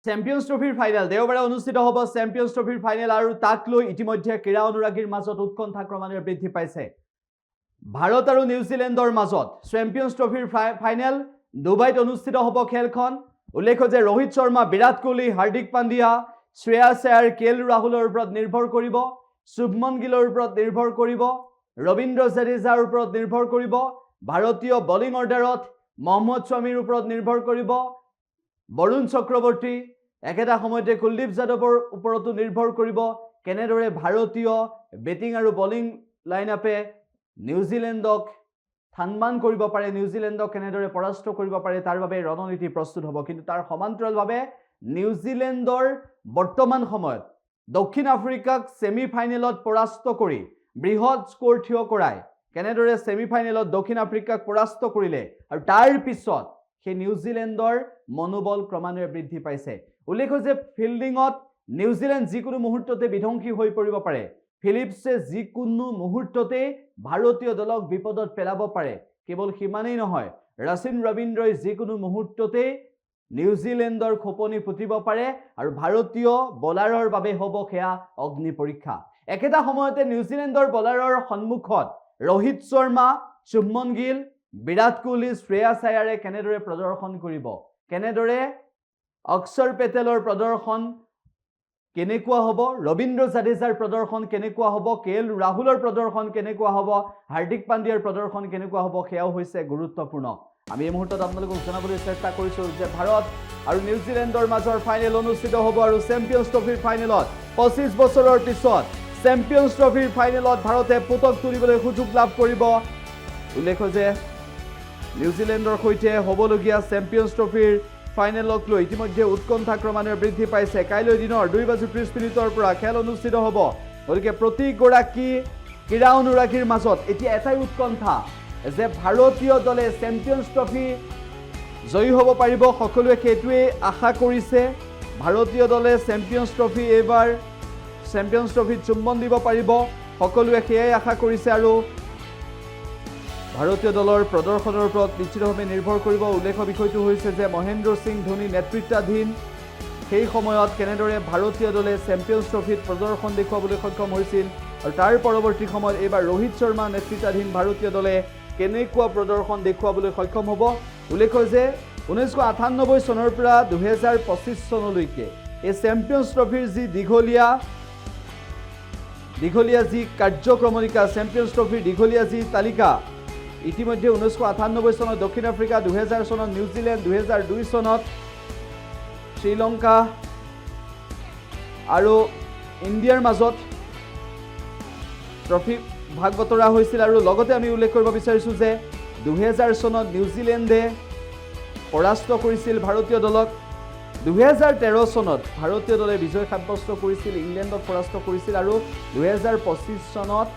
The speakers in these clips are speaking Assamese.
চেম্পিয়ন্স ট্ৰফিৰ ফাইনেল দেওবাৰে অনুষ্ঠিত হ'ব চেম্পিয়ন্স ট্ৰফিৰ ফাইনেল আৰু তাক লৈ ইতিমধ্যে ক্ৰীড়া অনুৰাগীৰ মাজত উৎকণ্ঠা ক্ৰমান্বয়ে বৃদ্ধি পাইছে ভাৰত আৰু নিউজিলেণ্ডৰ মাজত চেম্পিয়ন্স ট্ৰফিৰ ফাইনেল ডুবাইত অনুষ্ঠিত হ'ব খেলখন উল্লেখ্য যে ৰোহিত শৰ্মা বিৰাট কোহলি হাৰ্দিক পাণ্ডিয়া শ্ৰেয়াছ আয়াৰ কেএল ৰাহুলৰ ওপৰত নিৰ্ভৰ কৰিব শুভমন গিলৰ ওপৰত নিৰ্ভৰ কৰিব ৰবীন্দ্ৰ জাদেজাৰ ওপৰত নিৰ্ভৰ কৰিব ভাৰতীয় বলিং অৰ্ডাৰত মহম্মদ শামিৰ ওপৰত নিৰ্ভৰ কৰিব বৰুণ চক্ৰৱৰ্তী একেটা সময়তে কুলদীপ যাদৱৰ ওপৰতো নিৰ্ভৰ কৰিব কেনেদৰে ভাৰতীয় বেটিং আৰু বলিং লাইনআপে নিউজিলেণ্ডক থানমান কৰিব পাৰে নিউজিলেণ্ডক কেনেদৰে পৰাস্ত কৰিব পাৰে তাৰ বাবে ৰণনীতি প্ৰস্তুত হ'ব কিন্তু তাৰ সমান্তৰালভাৱে নিউজিলেণ্ডৰ বৰ্তমান সময়ত দক্ষিণ আফ্ৰিকাক সেমিফাইনেলত পৰাস্ত কৰি বৃহৎ স্কোৰ থিয় কৰাই কেনেদৰে সেমিফাইনেলত দক্ষিণ আফ্ৰিকাক পৰাস্ত কৰিলে আৰু তাৰ পিছত সেই নিউজিলেণ্ডৰ মনোবল ক্ৰমান্বয়ে বৃদ্ধি পাইছে উল্লেখ্য যে ফিল্ডিঙত নিউজিলেণ্ড যিকোনো মুহূৰ্ততে বিধ্বংসী হৈ পৰিব পাৰে ফিলিপছে যিকোনো মুহূৰ্ততে ভাৰতীয় দলক বিপদত পেলাব পাৰে কেৱল সিমানেই নহয় ৰচিন ৰবীন্দ্ৰই যিকোনো মুহূৰ্ততে নিউজিলেণ্ডৰ খোপনি পুতিব পাৰে আৰু ভাৰতীয় বলাৰৰ বাবে হ'ব সেয়া অগ্নি পৰীক্ষা একেটা সময়তে নিউজিলেণ্ডৰ বলাৰৰ সন্মুখত ৰোহিত শৰ্মা শুভমন গিল বিৰাট কোহলি শ্ৰেয়াছ আয়াৰে কেনেদৰে প্ৰদৰ্শন কৰিব কেনেদৰে অক্ষৰ পেটেলৰ প্ৰদৰ্শন কেনেকুৱা হ'ব ৰবীন্দ্ৰ জাদেজাৰ প্ৰদৰ্শন কেনেকুৱা হ'ব কেএল ৰাহুলৰ প্ৰদৰ্শন কেনেকুৱা হ'ব হাৰ্দিক পাণ্ডিয়াৰ প্ৰদৰ্শন কেনেকুৱা হ'ব সেয়াও হৈছে গুৰুত্বপূৰ্ণ আমি এই মুহূৰ্তত আপোনালোকক জনাবলৈ চেষ্টা কৰিছোঁ যে ভাৰত আৰু নিউজিলেণ্ডৰ মাজৰ ফাইনেল অনুষ্ঠিত হ'ব আৰু চেম্পিয়ন্স ট্ৰফিৰ ফাইনেলত 25 বছৰৰ পিছত চেম্পিয়ন্স ট্ৰফিৰ ফাইনেলত ভাৰতে পদক তুলিবলৈ সুযোগ লাভ কৰিব উল্লেখ্য যে নিউজিলেণ্ডৰ সৈতে হ'বলগীয়া চেম্পিয়ন্স ট্ৰফিৰ ফাইনেলক লৈ ইতিমধ্যে উৎকণ্ঠা ক্ৰমান্বয়ে বৃদ্ধি পাইছে কাইলৈ দিনৰ 2:30 পৰা খেল অনুষ্ঠিত হ'ব গতিকে প্ৰতিগৰাকী ক্ৰীড়া অনুৰাগীৰ মাজত এতিয়া এটাই উৎকণ্ঠা যে ভাৰতীয় দলে চেম্পিয়ন্স ট্ৰফি জয়ী হ'ব পাৰিব সকলোৱে সেইটোৱেই আশা কৰিছে ভাৰতীয় দলে চেম্পিয়ন্স ট্ৰফি এইবাৰ চেম্পিয়ন্স ট্ৰফিত চুম্বন দিব পাৰিব সকলোৱে সেয়াই আশা কৰিছে আৰু ভাৰতীয় দলৰ প্ৰদৰ্শনৰ ওপৰত নিশ্চিতভাৱে নিৰ্ভৰ কৰিব উল্লেখ্য বিষয়টো হৈছে যে মহেন্দ্ৰ সিং ধোনী নেতৃত্বাধীন সেই সময়ত কেনেদৰে ভাৰতীয় দলে চেম্পিয়ন্স ট্ৰফিত প্ৰদৰ্শন দেখুৱাবলৈ সক্ষম হৈছিল আৰু তাৰ পৰৱৰ্তী সময়ত এইবাৰ ৰোহিত শৰ্মা নেতৃত্বাধীন ভাৰতীয় দলে কেনেকুৱা প্ৰদৰ্শন দেখুৱাবলৈ সক্ষম হ'ব উল্লেখ্য যে 1998 চনৰ পৰা 2025 চনলৈকে এই চেম্পিয়ন্স ট্ৰফিৰ যি দীঘলীয়া যি কাৰ্যক্ৰমণিকা চেম্পিয়ন্স ট্ৰফিৰ দীঘলীয়া যি তালিকা ইতিমধ্যে 1998 চনত দক্ষিণ আফ্ৰিকা 2000 চনত নিউজিলেণ্ড 2002 চনত শ্ৰীলংকা আৰু ইণ্ডিয়াৰ মাজত ট্ৰফি ভাগ বতৰা হৈছিল আৰু লগতে আমি উল্লেখ কৰিব বিচাৰিছোঁ যে 2000 চনত নিউজিলেণ্ডে পৰাস্ত কৰিছিল ভাৰতীয় দলক 2013 চনত ভাৰতীয় দলে বিজয় সাব্যস্ত কৰিছিল ইংলেণ্ডক পৰাস্ত কৰিছিল আৰু 2025 চনত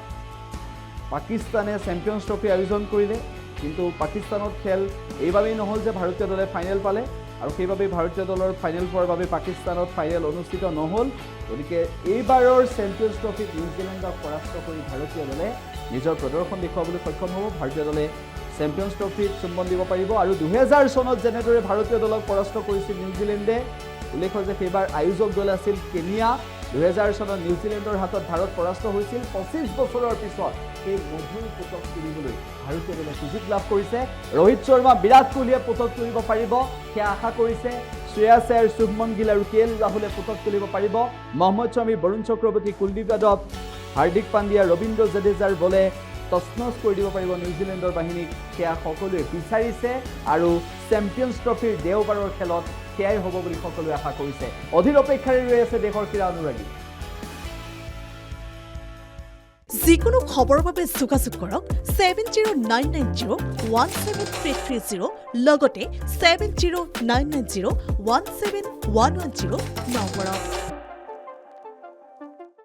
পাকিস্তানে চেম্পিয়ন্স ট্ৰফি আয়োজন কৰিলে কিন্তু পাকিস্তানত খেল এইবাবেই নহ'ল যে ভাৰতীয় দলে ফাইনেল পালে আৰু সেইবাবেই ভাৰতীয় দলৰ ফাইনেল পোৱাৰ বাবে পাকিস্তানত ফাইনেল অনুষ্ঠিত নহ'ল গতিকে এইবাৰৰ চেম্পিয়ন্স ট্ৰফিত নিউজিলেণ্ডক পৰাস্ত কৰি ভাৰতীয় দলে নিজৰ প্ৰদৰ্শন দেখুৱাবলৈ সক্ষম হ'ব ভাৰতীয় দলে চেম্পিয়ন্স ট্ৰফিত চুম্বন দিব পাৰিব আৰু 2000 চনত যেনেদৰে ভাৰতীয় দলক পৰাস্ত কৰিছিল নিউজিলেণ্ডে উল্লেখ্য যে সেইবাৰ আয়োজক দল আছিল কেনিয়া 2000 চনত নিউজিলেণ্ডৰ হাতত ভাৰত পৰাস্ত হৈছিল 25 বছৰৰ পিছত এই মধুৰ পদক তুলিবলৈ ভাৰতীয় দলে সুযোগ লাভ কৰিছে ৰোহিত শৰ্মা বিৰাট কোহলিয়ে পদক তুলিব পাৰিব সেয়া আশা কৰিছে শ্ৰেয়াছ আয়াৰ শুভমন গিল আৰু কেএল ৰাহুলে পদক তুলিব পাৰিব মহম্মদ শামি বৰুণ চক্ৰৱৰ্তী কুলদীপ যাদৱ হাৰ্দিক পাণ্ডিয়া ৰবীন্দ্ৰ জাদেজাৰ বলে তছনছ কৰি দিব পাৰিব নিউজিলেণ্ডৰ বাহিনীক সেয়া সকলোৱে বিচাৰিছে আৰু চেম্পিয়ন্স ট্ৰফিৰ দেওবাৰৰ খেলত সেয়াই হ'ব বুলি সকলোৱে আশা কৰিছে অধীৰ অপেক্ষাৰে ৰৈ আছে দেশৰ ক্ৰীড়া অনুৰাগী যিকোনো খবৰৰ বাবে যোগাযোগ কৰক 7099017330 লগতে 7099017110 নম্বৰত